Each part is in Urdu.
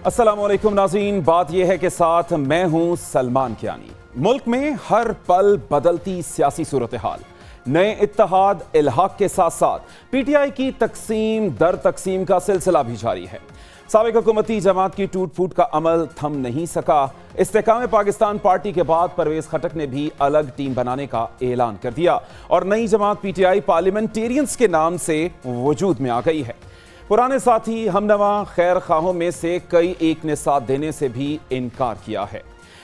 السلام علیکم ناظرین، بات یہ ہے کہ ساتھ میں ہوں سلمان کیانی۔ ملک میں ہر پل بدلتی سیاسی صورتحال، نئے اتحاد الحاق کے ساتھ ساتھ پی ٹی آئی کی تقسیم در تقسیم کا سلسلہ بھی جاری ہے۔ سابق حکومتی جماعت کی ٹوٹ پھوٹ کا عمل تھم نہیں سکا۔ استحکام پاکستان پارٹی کے بعد پرویز خٹک نے بھی الگ ٹیم بنانے کا اعلان کر دیا اور نئی جماعت پی ٹی آئی پارلیمنٹیرینز کے نام سے وجود میں آ گئی ہے۔ پرانے ساتھی ہم نوا خیر خواہوں میں سے کئی ایک نے ساتھ دینے سے بھی انکار کیا ہے۔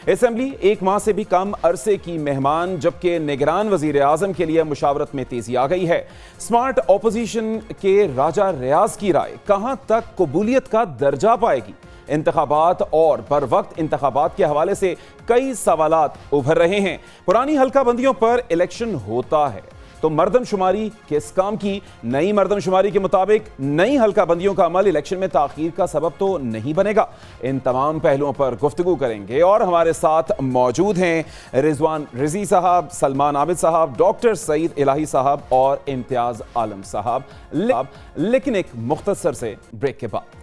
اسمبلی ایک ماہ سے بھی کم عرصے کی مہمان، جبکہ نگران وزیر اعظم کے لیے مشاورت میں تیزی آ گئی ہے۔ سمارٹ اپوزیشن کے راجہ ریاض کی رائے کہاں تک قبولیت کا درجہ پائے گی؟ انتخابات اور بر وقت انتخابات کے حوالے سے کئی سوالات ابھر رہے ہیں۔ پرانی حلقہ بندیوں پر الیکشن ہوتا ہے تو مردم شماری کس کام کی؟ نئی مردم شماری کے مطابق نئی حلقہ بندیوں کا عمل الیکشن میں تاخیر کا سبب تو نہیں بنے گا؟ ان تمام پہلوؤں پر گفتگو کریں گے اور ہمارے ساتھ موجود ہیں رضوان رضی صاحب، سلمان عابد صاحب، ڈاکٹر سعید الہی صاحب اور امتیاز عالم صاحب۔ لیکن ایک مختصر سے بریک کے بعد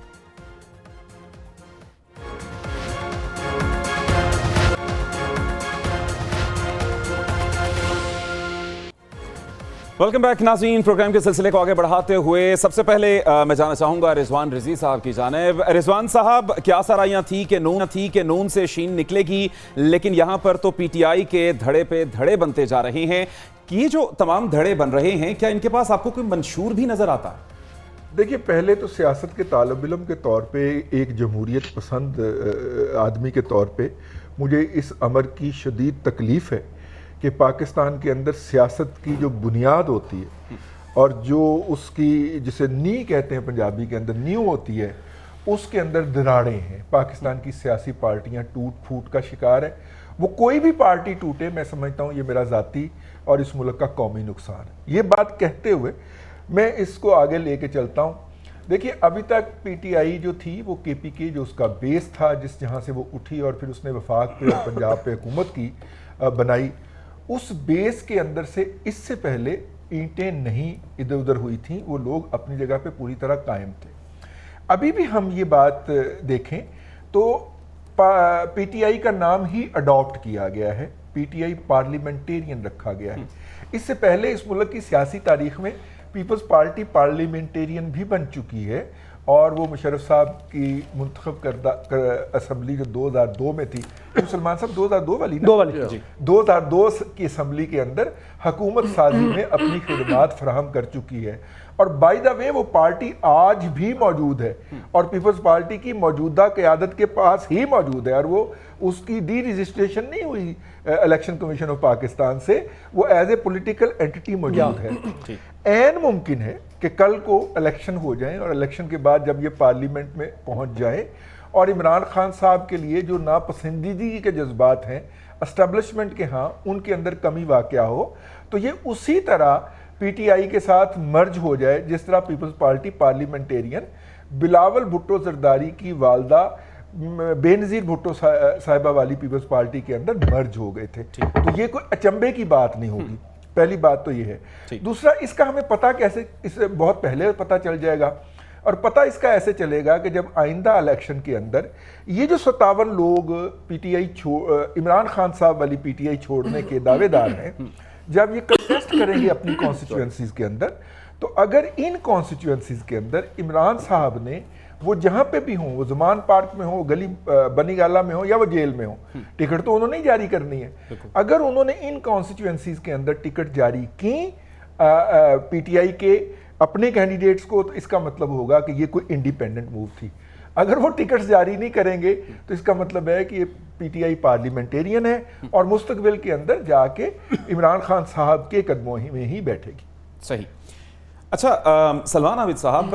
ویلکم بیک ناظرین۔ پروگرام کے سلسلے کو آگے بڑھاتے ہوئے سب سے پہلے میں جانا چاہوں گا رضوان رضی صاحب کی جانب۔ رضوان صاحب، کیا سرائیاں تھی کہ نون سے شین نکلے گی، لیکن یہاں پر تو پی ٹی آئی کے دھڑے پہ دھڑے بنتے جا رہے ہیں۔ یہ جو تمام دھڑے بن رہے ہیں، کیا ان کے پاس آپ کو کوئی منشور بھی نظر آتا ہے؟ دیکھیے، پہلے تو سیاست کے طالب علم کے طور پہ، ایک جمہوریت پسند آدمی کے طور پہ مجھے اس امر کی شدید تکلیف ہے کہ پاکستان کے اندر سیاست کی جو بنیاد ہوتی ہے اور جو اس کی جسے نی کہتے ہیں پنجابی کے اندر، نیو ہوتی ہے، اس کے اندر دراڑیں ہیں۔ پاکستان کی سیاسی پارٹیاں ٹوٹ پھوٹ کا شکار ہے۔ وہ کوئی بھی پارٹی ٹوٹے، میں سمجھتا ہوں یہ میرا ذاتی اور اس ملک کا قومی نقصان ہے۔ یہ بات کہتے ہوئے میں اس کو آگے لے کے چلتا ہوں۔ دیکھیے، ابھی تک پی ٹی آئی جو تھی وہ کے پی کے جو اس کا بیس تھا، جہاں سے وہ اٹھی اور پھر اس نے وفاق پہ اور پنجاب پہ حکومت کی بنائی، اس بیس کے اندر سے اس سے پہلے اینٹیں نہیں ادھر ادھر ہوئی تھیں۔ وہ لوگ اپنی جگہ پہ پوری طرح قائم تھے۔ ابھی بھی ہم یہ بات دیکھیں تو پی ٹی آئی کا نام ہی اڈاپٹ کیا گیا ہے، پی ٹی آئی پارلیمنٹیرین رکھا گیا ہے۔ اس سے پہلے اس ملک کی سیاسی تاریخ میں پیپلز پارٹی پارلیمنٹیرین بھی بن چکی ہے، اور وہ مشرف صاحب کی منتخب کردہ اسمبلی جو 2002 میں تھی، سلمان صاحب 2002 والی نا؟ 2002 کی اسمبلی کے اندر حکومت سازی میں اپنی خدمات فراہم کر چکی ہے۔ اور بائی دا وے وہ پارٹی آج بھی موجود ہے اور پیپلز پارٹی کی موجودہ قیادت کے پاس ہی موجود ہے، اور وہ اس کی ڈی رجسٹریشن نہیں ہوئی الیکشن کمیشن آف پاکستان سے، وہ ایز اے پولیٹیکل اینٹی موجود ہے۔ عین ممکن ہے کہ کل کو الیکشن ہو جائیں اور الیکشن کے بعد جب یہ پارلیمنٹ میں پہنچ جائیں اور عمران خان صاحب کے لیے جو ناپسندیدگی کے جذبات ہیں اسٹیبلشمنٹ کے ہاں، ان کے اندر کمی واقع ہو، تو یہ اسی طرح پی ٹی آئی کے ساتھ مرج ہو جائے جس طرح پیپلز پارٹی پارلیمنٹیرین بلاول بھٹو زرداری کی والدہ بے نظیر بھٹو صاحبہ والی پیپلز پارٹی کے اندر مرج ہو گئے تھے۔ تو یہ کوئی اچنبے کی بات نہیں ہوگی۔ پہلی بات تو یہ ہے۔ دوسرا، اس کا ہمیں پتہ کیسے، اس سے بہت پہلے پتہ چل جائے گا، اور پتہ اس کا ایسے چلے گا کہ جب آئندہ الیکشن کے اندر یہ جو 57 لوگ P T I Imran Khan صاحب والی پی ٹی آئی چھوڑنے کے دعوے دار ہیں، جب یہ کنٹیسٹ کریں گے اپنی کانسٹیچوئنسیز کے اندر، تو اگر ان کانسٹیچوئنسیز کے اندر عمران صاحب نے وہ جہاں پہ بھی ہوں، وہ زمان پارک میں ہو، گلی بنی گالہ میں ہو یا وہ جیل میں ہو، ٹکٹ تو انہوں نے جاری کرنی ہے۔ اگر انہوں نے ان کانسٹیچوئنسیز کے اندر ٹکٹ جاری کی پی ٹی آئی کے اپنے کینڈیڈیٹس کو، تو اس کا مطلب ہوگا کہ یہ کوئی انڈیپینڈنٹ موو تھی۔ اگر وہ ٹکٹس جاری نہیں کریں گے تو اس کا مطلب ہے کہ یہ پی ٹی آئی پارلیمنٹیرین ہے اور مستقبل کے اندر جا کے عمران خان صاحب کے قدموں میں ہی بیٹھے گی۔ صحیح۔ اچھا سلمان عابد صاحب،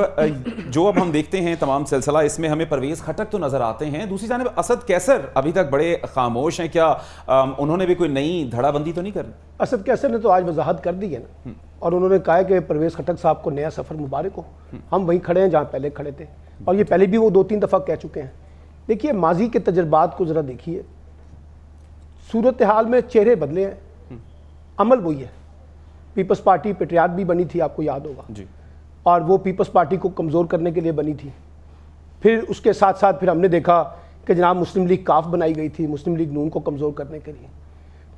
جو اب ہم دیکھتے ہیں تمام سلسلہ، اس میں ہمیں پرویز خٹک تو نظر آتے ہیں، دوسری جانب اسد کیسر ابھی تک بڑے خاموش ہیں۔ کیا انہوں نے بھی کوئی نئی دھڑا بندی تو نہیں کرنی؟ اسد کیسر نے تو آج وضاحت کر دی ہے نا، اور انہوں نے کہا کہ پرویز خٹک صاحب کو نیا سفر مبارک ہو، ہم وہیں کھڑے ہیں جہاں پہلے کھڑے تھے، اور یہ پہلے بھی وہ 2-3 دفعہ کہہ چکے ہیں۔ دیکھیے، ماضی کے تجربات کو ذرا دیکھیے، صورتحال میں چہرے بدلے ہیں، عمل وہی ہے۔ پیپلز پارٹی پیٹریاٹ بھی بنی تھی، آپ کو یاد ہوگا، اور وہ پیپلز پارٹی کو کمزور کرنے کے لیے بنی تھی۔ پھر اس کے ساتھ ساتھ پھر ہم نے دیکھا کہ جناب مسلم لیگ کاف بنائی گئی تھی مسلم لیگ نون کو کمزور کرنے کے لیے.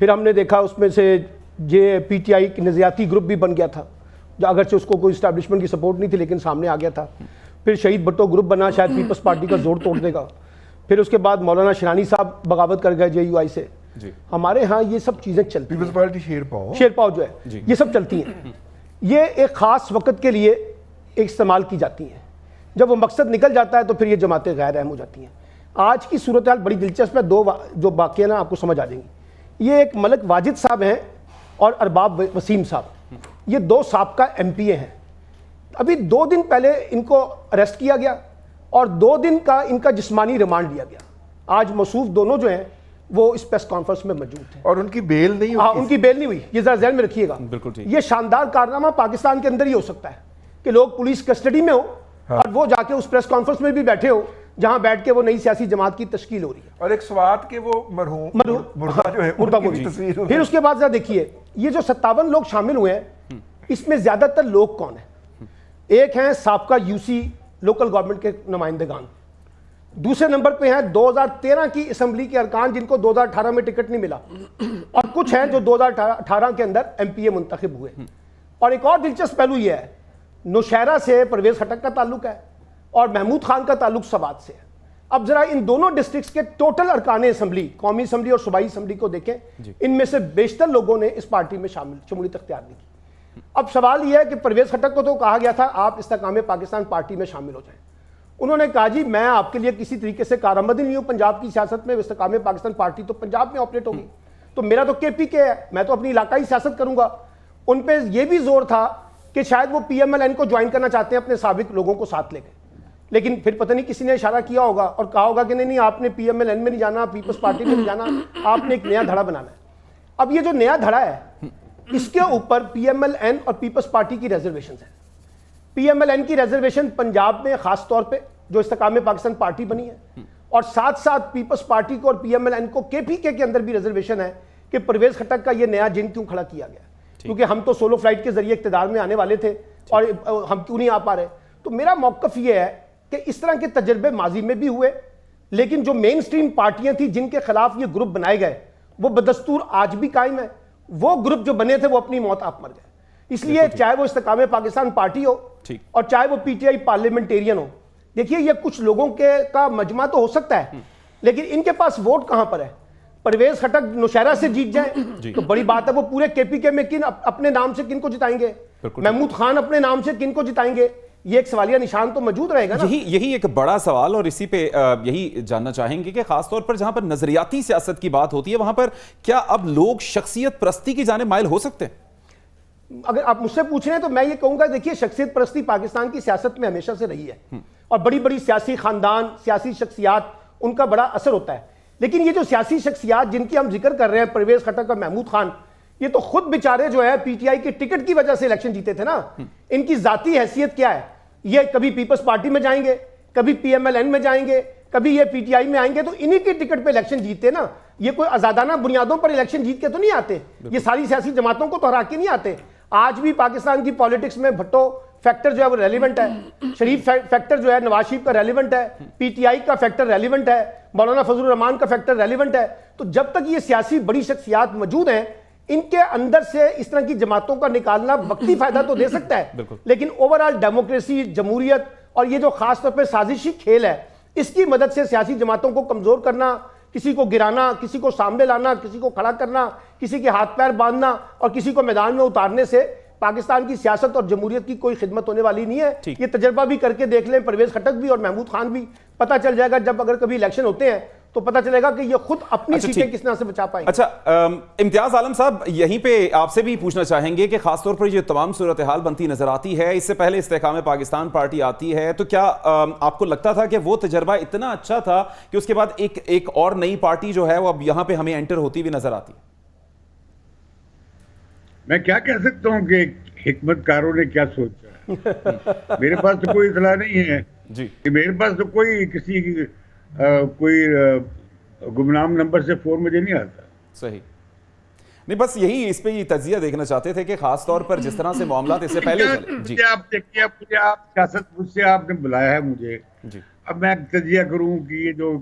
پھر ہم نے دیکھا اس میں سے پی ٹی آئی کی نظریاتی گروپ بھی بن گیا تھا, اگرچہ اس کو کوئی اسٹیبلشمنٹ کی سپورٹ نہیں تھی لیکن سامنے آ گیا تھا. پھر شہید بھٹو گروپ بنا, شاید پیپلز پارٹی کا زور توڑ دے گا. پھر اس کے بعد مولانا شیرانی صاحب بغاوت کر گئے JUI سے. ہمارے ہاں یہ سب چیزیں چلتی ہیں, پیپلز پارٹی شیر پاؤ جو ہے یہ سب چلتی ہیں. یہ ایک خاص وقت کے لیے استعمال کی جاتی ہیں, جب وہ مقصد نکل جاتا ہے تو پھر یہ جماعتیں غیر اہم ہو جاتی ہیں. آج کی صورتحال بڑی دلچسپ ہے, دو جو واقعہ نا آپ کو سمجھ آ جائیں گی. یہ ایک ملک واجد صاحب ہیں اور ارباب وسیم صاحب, یہ دو سابقہ MPA ہیں. ابھی 2 دن پہلے ان کو اریسٹ کیا گیا اور 2 دن کا ان کا جسمانی ریمانڈ لیا گیا. آج موصوف دونوں جو ہیں وہ اس پریس کانفرنس میں موجود تھے اور ان کی بیل نہیں ہوئی. ان کی بیل نہیں ہوئی, یہ ذرا ذہن میں رکھیے گا. یہ شاندار کارنامہ پاکستان کے اندر ہی ہو سکتا ہے کہ لوگ پولیس کسٹڈی میں ہو اور وہ جا کے اس پریس کانفرنس میں بھی بیٹھے ہو جہاں بیٹھ کے وہ نئی سیاسی جماعت کی تشکیل ہو رہی ہے. اور ایک سوات کے وہ مرحوم مردہ جو ہے مردہ تصویر. پھر اس کے بعد ذرا دیکھیے یہ جو 57 لوگ شامل ہوئے ہیں اس میں زیادہ تر لوگ کون ہیں؟ ایک ہیں سابقہ UC لوکل گورنمنٹ کے نمائندگان, دوسرے نمبر پہ ہیں 2013 کی اسمبلی کے ارکان جن کو 2018 میں ٹکٹ نہیں ملا, اور کچھ ہیں جو 2018 کے اندر MPA منتخب ہوئے. اور ایک اور دلچسپ پہلو یہ ہے, نوشہرہ سے پرویز خٹک کا تعلق ہے اور محمود خان کا تعلق سوات سے ہے. اب ذرا ان دونوں ڈسٹرکٹس کے ٹوٹل ارکان اسمبلی, قومی اسمبلی اور صوبائی اسمبلی کو دیکھیں, ان میں سے بیشتر لوگوں نے اس پارٹی میں شمولیت اختیار نہیں کی. اب سوال یہ ہے کہ پرویز خٹک کو تو کہا گیا تھا آپ استحکام پاکستان پارٹی میں شامل ہو جائیں. انہوں نے کہا جی میں آپ کے لیے کسی طریقے سے کارآمد نہیں ہوں پنجاب کی سیاست میں, استحکام پاکستان پارٹی تو پنجاب میں آپریٹ ہوگی, تو میرا تو KPK ہے, میں تو اپنی علاقائی سیاست کروں گا. ان پہ یہ بھی زور تھا کہ شاید وہ PMLN کو جوائن کرنا چاہتے ہیں اپنے سابق لوگوں کو ساتھ لے کے, لیکن پھر پتہ نہیں کسی نے اشارہ کیا ہوگا اور کہا ہوگا کہ نہیں آپ نے PMLN میں نہیں جانا, پیپلز پارٹی میں نہیں جانا, آپ نے ایک نیا دھڑا بنانا ہے. اب یہ جو نیا دھڑا ہے اس کے اوپر PMLN اور پیپلز پارٹی کی ریزرویشنز ہیں. PMLN کی ریزرویشن پنجاب میں خاص طور پہ جو استحکام پاکستان پارٹی بنی ہے, اور ساتھ ساتھ پیپلز پارٹی کو اور PMLN کو KPK کے اندر بھی ریزرویشن ہے کہ پرویز خٹک کا یہ نیا جن کیوں کھڑا کیا گیا, کیونکہ ہم تو سولو فلائٹ کے ذریعے اقتدار میں آنے والے تھے اور ہم کیوں نہیں آ پا رہے. تو میرا موقف یہ ہے کہ اس طرح کے تجربے ماضی میں بھی ہوئے, لیکن جو مین سٹریم پارٹیاں تھیں جن کے خلاف یہ گروپ بنائے گئے وہ بدستور آج بھی قائم ہے. وہ گروپ جو بنے تھے وہ اپنی موت آپ مر گئے. اس لیے چاہے وہ استحکام پاکستان پارٹی ہو اور چاہے وہ PTI پارلیمنٹیرین ہو, دیکھیے یہ کچھ لوگوں کا مجمع تو ہو سکتا ہے لیکن ان کے پاس ووٹ کہاں پر ہے. پرویز خٹک نوشہرہ سے جیت جائیں تو بڑی بات ہے, وہ پورے KPK میں اپنے نام سے کن کو جتائیں گے, محمود خان اپنے نام سے کن کو جتائیں گے, یہ ایک سوالیہ نشان تو موجود رہے گا نا. یہی ایک بڑا سوال, اور اسی پہ یہی جاننا چاہیں گے کہ خاص طور پر جہاں پر نظریاتی سیاست کی بات ہوتی ہے وہاں پر کیا اب لوگ شخصیت پرستی کی جانب مائل ہو سکتے ہیں؟ اگر آپ مجھ سے پوچھ رہے ہیں تو میں یہ کہوں گا دیکھیے شخصیت پرستی پاکستان کی سیاست میں ہمیشہ سے رہی ہے اور بڑی بڑی سیاسی خاندان, سیاسی شخصیات, ان کا بڑا اثر ہوتا ہے. لیکن یہ جو سیاسی شخصیات جن کی ہم ذکر کر رہے ہیں, پرویز خٹک اور محمود خان, یہ تو خود بیچارے جو ہے PTI کے ٹکٹ کی وجہ سے الیکشن جیتے تھے نا. ان کی ذاتی حیثیت کیا ہے, یہ کبھی پیپلز پارٹی میں جائیں گے, کبھی PMLN میں جائیں گے, کبھی یہ PTI میں آئیں گے, تو انہی کے ٹکٹ پہ الیکشن جیتے نا. یہ کوئی آزادانہ بنیادوں پر الیکشن جیت کے تو نہیں آتے, یہ ساری سیاسی جماعتوں کو تو ہرا کے نہیں آتے. آج بھی پاکستان کی پالیٹکس میں بھٹو فیکٹر جو ہے وہ ریلیونٹ ہے, شریف فیکٹر جو ہے نواز شریف کا ریلیونٹ ہے, PTI کا فیکٹر ریلیونٹ ہے, مولانا فضل الرحمان کا فیکٹر ریلیونٹ ہے. تو جب تک یہ سیاسی بڑی شخصیات موجود ہیں, ان کے اندر سے اس طرح کی جماعتوں کا نکالنا وقتی فائدہ تو دے سکتا ہے, لیکن اوورآل ڈیموکریسی, جمہوریت اور یہ جو خاص طور پہ سازشی کھیل ہے, اس کی مدد سے سیاسی جماعتوں کو کمزور کرنا, کسی کو گرانا, کسی کو سامنے لانا, کسی کو کھڑا کرنا, کسی کے ہاتھ پیر باندھنا اور کسی کو میدان میں اتارنے سے پاکستان کی سیاست اور جمہوریت کی کوئی خدمت ہونے والی نہیں ہے. یہ تجربہ بھی کر کے دیکھ لیں, پرویز خٹک بھی اور محمود خان بھی, پتہ چل جائے گا جب اگر کبھی الیکشن ہوتے ہیں تو پتہ چلے گا کہ یہ خود اپنی سیٹیں کس طرح سے بچا پائیں. اچھا امتیاز عالم صاحب, یہیں پہ آپ سے بھی پوچھنا چاہیں گے کہ خاص طور پر یہ تمام صورتحال بنتی نظر آتی ہے, اس سے پہلے استحکام پاکستان پارٹی آتی ہے, تو کیا آپ کو لگتا تھا کہ وہ تجربہ اتنا اچھا تھا کہ اس کے بعد ایک اور نئی پارٹی جو ہے وہ اب یہاں پہ ہمیں انٹر ہوتی ہوئی نظر آتی؟ میں کیا کہہ سکتا ہوں کہ حکمت کاروں نے کیا سوچا ہے, میرے پاس تو کوئی اطلاع نہیں ہے جی, میرے پاس تو کوئی کسی کوئی گمنام نمبر سے فون مجھے نہیں آتا. صحیح نہیں, بس یہی اس پہ یہ تجزیہ دیکھنا چاہتے تھے کہ خاص طور پر جس طرح سے معاملات اس سے پہلے چلے. آپ دیکھیے, آپ سیاست مجھ سے آپ نے بلایا ہے مجھے, اب میں تجزیہ کروں کہ یہ جو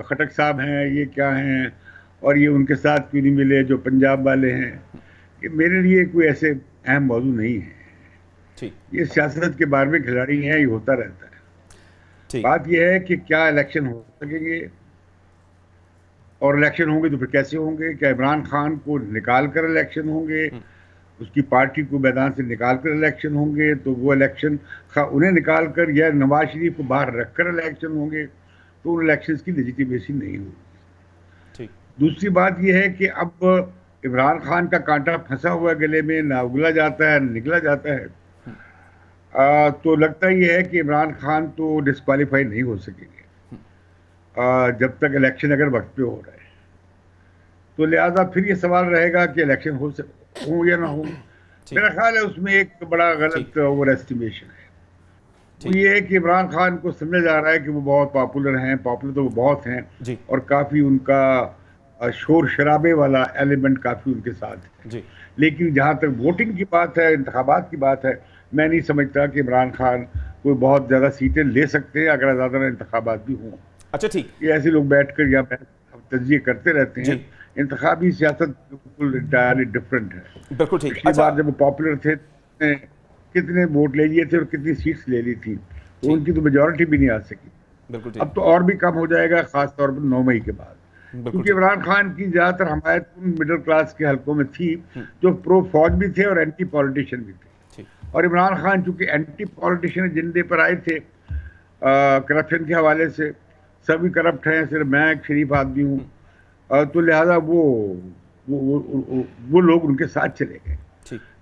خٹک صاحب ہیں یہ کیا ہیں اور یہ ان کے ساتھ کیوں نہیں ملے جو پنجاب والے ہیں، یہ میرے لیے کوئی ایسے اہم موضوع نہیں ہے. یہ سیاست کے بارے میں کھلاڑی ہیں، یہ ہوتا رہتا ہے. بات یہ ہے کہ کیا الیکشن ہو سکیں گے، اور الیکشن ہوں گے تو پھر کیسے ہوں گے؟ کیا عمران خان کو نکال کر الیکشن ہوں گے، اس کی پارٹی کو میدان سے نکال کر الیکشن ہوں گے؟ تو وہ الیکشن انہیں نکال کر یا نواز شریف کو باہر رکھ کر الیکشن ہوں گے، تو ان الیکشنز کی لیجیٹیمیسی نہیں ہوگی. دوسری بات یہ ہے کہ اب عمران خان کا کانٹا پھنسا ہوا گلے میں، نہ اگلا جاتا ہے نہ نکلا جاتا ہے. تو لگتا یہ ہے کہ عمران خان تو ڈسکوالیفائی نہیں ہو سکیں گے جب تک الیکشن اگر وقت پہ ہو رہا ہے. تو لہٰذا پھر یہ سوال رہے گا کہ الیکشن ہوں یا نہ ہوں. میرا خیال ہے اس میں ایک بڑا غلط اوور ایسٹیمیشن ہے. وہ یہ ہے کہ عمران خان کو سمجھا جا رہا ہے کہ وہ بہت پاپولر ہیں، پاپولر تو وہ بہت ہیں، اور کافی ان کا شور شرابے والا ایلیمنٹ کافی ان کے ساتھ ہے. لیکن جہاں تک ووٹنگ کی بات ہے، انتخابات کی بات ہے، میں نہیں سمجھتا کہ عمران خان کوئی بہت زیادہ سیٹیں لے سکتے ہیں اگر زیادہ انتخابات بھی ہوں. اچھا ٹھیک، یہ ایسے لوگ بیٹھ کر یہاں تجزیے کرتے رہتے ہیں. انتخابی سیاست بالکل انٹائرلی ڈفرینٹ ہے. بالکل ٹھیک. پچھلی بار جب وہ پاپولر تھے کتنے ووٹ لے لیے تھے اور کتنی سیٹس لے لی تھی، تو ان کی تو میجورٹی بھی نہیں آ سکی. اب تو اور بھی کم ہو جائے گا، خاص طور پر 9 مئی کے بعد، کیونکہ عمران خان کی زیادہ تر حمایت ان مڈل کلاس کے حلقوں میں تھی جو پرو فوج بھی تھے اور اینٹی پولیٹیشین بھی تھے. اور عمران خان چونکہ اینٹی پولیٹیشین جندے پر آئے تھے کرپشن کے حوالے سے، سبھی کرپٹ ہیں، صرف میں ایک شریف آدمی ہوں، تو لہذا وہ لوگ ان کے ساتھ چلے گئے.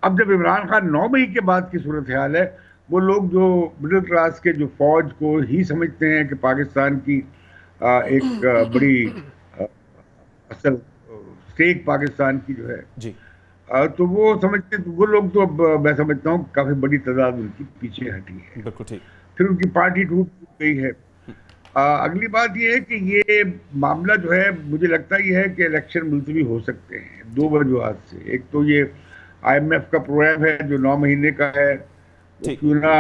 اب جب عمران خان 9 مئی کے بعد کی صورتحال ہے، وہ لوگ جو مڈل کلاس کے جو فوج کو ہی سمجھتے ہیں کہ پاکستان کی ایک بڑی اصل اسٹیک پاکستان کی جو ہے، تو وہ سمجھتے ہیں، وہ لوگ تو اب میں سمجھتا ہوں کافی بڑی تعداد ان کی پیچھے ہٹی ہے. بالکل ٹھیک. پھر ان کی پارٹی ٹوٹ گئی ہے. اگلی بات یہ ہے کہ یہ معاملہ جو ہے، مجھے لگتا یہ ہے کہ الیکشن ملتوی ہو سکتے ہیں 2 وجوہات سے. ایک تو یہ IMF کا پروگرام ہے جو 9 مہینے کا ہے، وہ کیوں نہ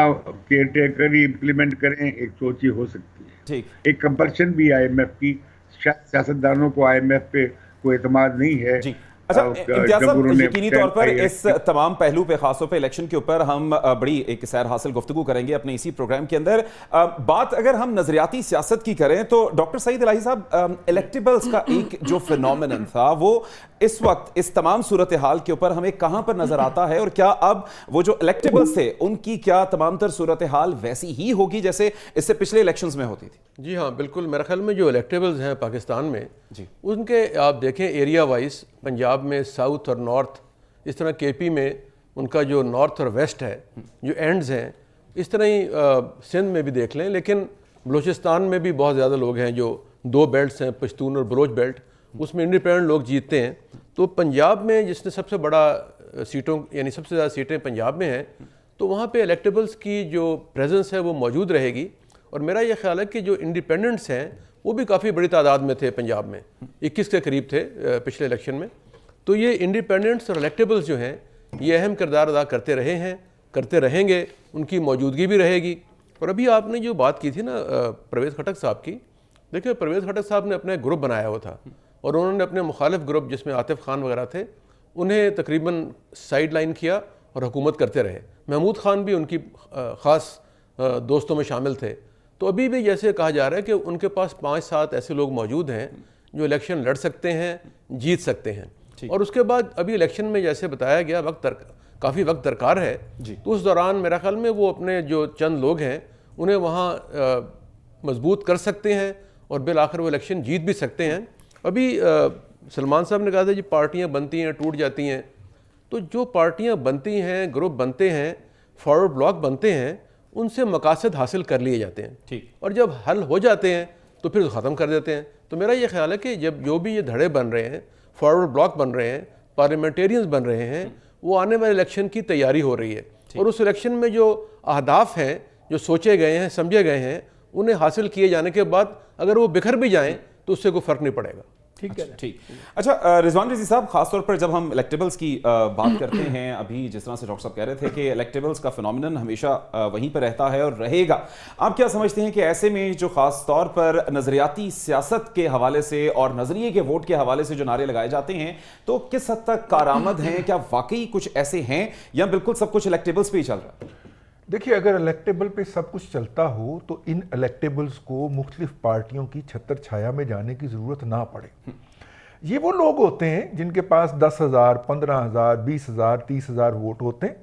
کیئر ٹیکر ہی امپلیمنٹ کریں، ایک سوچ یہ ہو سکتی ہے. ایک کمپلشن بھی IMF کی، سیاستدانوں کو IMF پہ کوئی اعتماد نہیں ہے. اچھا امتیاز صاحب، یقینی طور پر اس تمام پہلو پہ، خاص طور پہ الیکشن کے اوپر ہم بڑی ایک سیر حاصل گفتگو کریں گے اپنے اسی پروگرام کے اندر. بات اگر ہم نظریاتی سیاست کی کریں تو ڈاکٹر سعید الہی صاحب، الیکٹیبلز کا ایک جو فینومینن تھا وہ اس وقت اس تمام صورتحال کے اوپر ہمیں کہاں پر نظر آتا ہے، اور کیا اب وہ جو الیکٹیبلز تھے ان کی کیا تمام تر صورتحال ویسی ہی ہوگی جیسے اس سے پچھلے الیکشنز میں ہوتی تھی؟ جی ہاں بالکل. میرے خیال میں جو الیکٹیبلز ہیں پاکستان میں، ان کے آپ دیکھیں ایریا وائز، پنجاب میں ساؤتھ اور نارتھ، اس طرح KP میں ان کا جو نارتھ اور ویسٹ ہے جو اینڈز ہیں، اس طرح ہی سندھ میں بھی دیکھ لیں. لیکن بلوچستان میں بھی بہت زیادہ لوگ ہیں، جو 2 بیلٹس ہیں، پشتون اور بلوچ بیلٹ، اس میں انڈیپینڈنٹ لوگ جیتتے ہیں. تو پنجاب میں جس نے سب سے بڑا سیٹوں، یعنی سب سے زیادہ سیٹیں پنجاب میں ہیں، تو وہاں پہ الیکٹیبلز کی جو پریزنس ہے وہ موجود رہے گی. اور میرا یہ خیال ہے کہ جو انڈیپینڈنٹس ہیں وہ بھی کافی بڑی تعداد میں تھے پنجاب میں، 21 کے قریب تھے پچھلے الیکشن میں. تو یہ انڈیپینڈنٹس اور الیکٹیبلز جو ہیں یہ اہم کردار ادا کرتے رہے ہیں، کرتے رہیں گے، ان کی موجودگی بھی رہے گی. اور ابھی آپ نے جو بات کی تھی نا پرویز خٹک صاحب کی، دیکھیں پرویز خٹک صاحب نے اپنا گروپ بنایا ہوا تھا، اور انہوں نے اپنے مخالف گروپ جس میں عاطف خان وغیرہ تھے انہیں تقریباً سائیڈ لائن کیا اور حکومت کرتے رہے. محمود خان بھی ان کی خاص دوستوں میں شامل تھے. تو ابھی بھی جیسے کہا جا رہا ہے کہ ان کے پاس 5-7 ایسے لوگ موجود ہیں جو الیکشن لڑ سکتے ہیں، جیت سکتے ہیں. اور اس کے بعد ابھی الیکشن میں جیسے بتایا گیا کافی وقت درکار ہے، تو اس دوران میرا خیال میں وہ اپنے جو چند لوگ ہیں انہیں وہاں مضبوط کر سکتے ہیں اور بالآخر وہ الیکشن جیت بھی سکتے ہیں. ابھی سلمان صاحب نے کہا تھا جی پارٹیاں بنتی ہیں ٹوٹ جاتی ہیں، تو جو پارٹیاں بنتی ہیں، گروپ بنتے ہیں، فارورڈ بلاک بنتے ہیں، ان سے مقاصد حاصل کر لیے جاتے ہیں، اور جب حل ہو جاتے ہیں تو پھر ختم کر دیتے ہیں. تو میرا یہ خیال ہے کہ جب جو بھی یہ دھڑے بن رہے ہیں، فارورڈ بلاک بن رہے ہیں، پارلیمنٹیرینز بن رہے ہیں، وہ آنے والے الیکشن کی تیاری ہو رہی ہے. اور اس الیکشن میں جو اہداف ہیں، جو سوچے گئے ہیں، سمجھے گئے ہیں، انہیں حاصل کیے جانے کے بعد اگر وہ بکھر بھی جائیں تو اس سے کوئی فرق نہیں پڑے گا. ٹھیک ہے ٹھیک. اچھا رضوان رضی صاحب، خاص طور پر جب ہم الیکٹیبلز کی بات کرتے ہیں، ابھی جس طرح سے ڈاکٹر صاحب کہہ رہے تھے کہ الیکٹیبلز کا فینومینن ہمیشہ وہیں پہ رہتا ہے اور رہے گا، آپ کیا سمجھتے ہیں کہ ایسے میں جو خاص طور پر نظریاتی سیاست کے حوالے سے اور نظریے کے ووٹ کے حوالے سے جو نعرے لگائے جاتے ہیں تو کس حد تک کارآمد ہیں؟ کیا واقعی کچھ ایسے ہیں یا بالکل سب کچھ الیکٹیبلز پہ ہی چل رہا ہے؟ دیکھیے، اگر الیکٹیبل پہ سب کچھ چلتا ہو تو ان الیکٹیبلز کو مختلف پارٹیوں کی چھتر چھایا میں جانے کی ضرورت نہ پڑے. یہ وہ لوگ ہوتے ہیں جن کے پاس 10,000 15,000 20,000 30,000 ووٹ ہوتے ہیں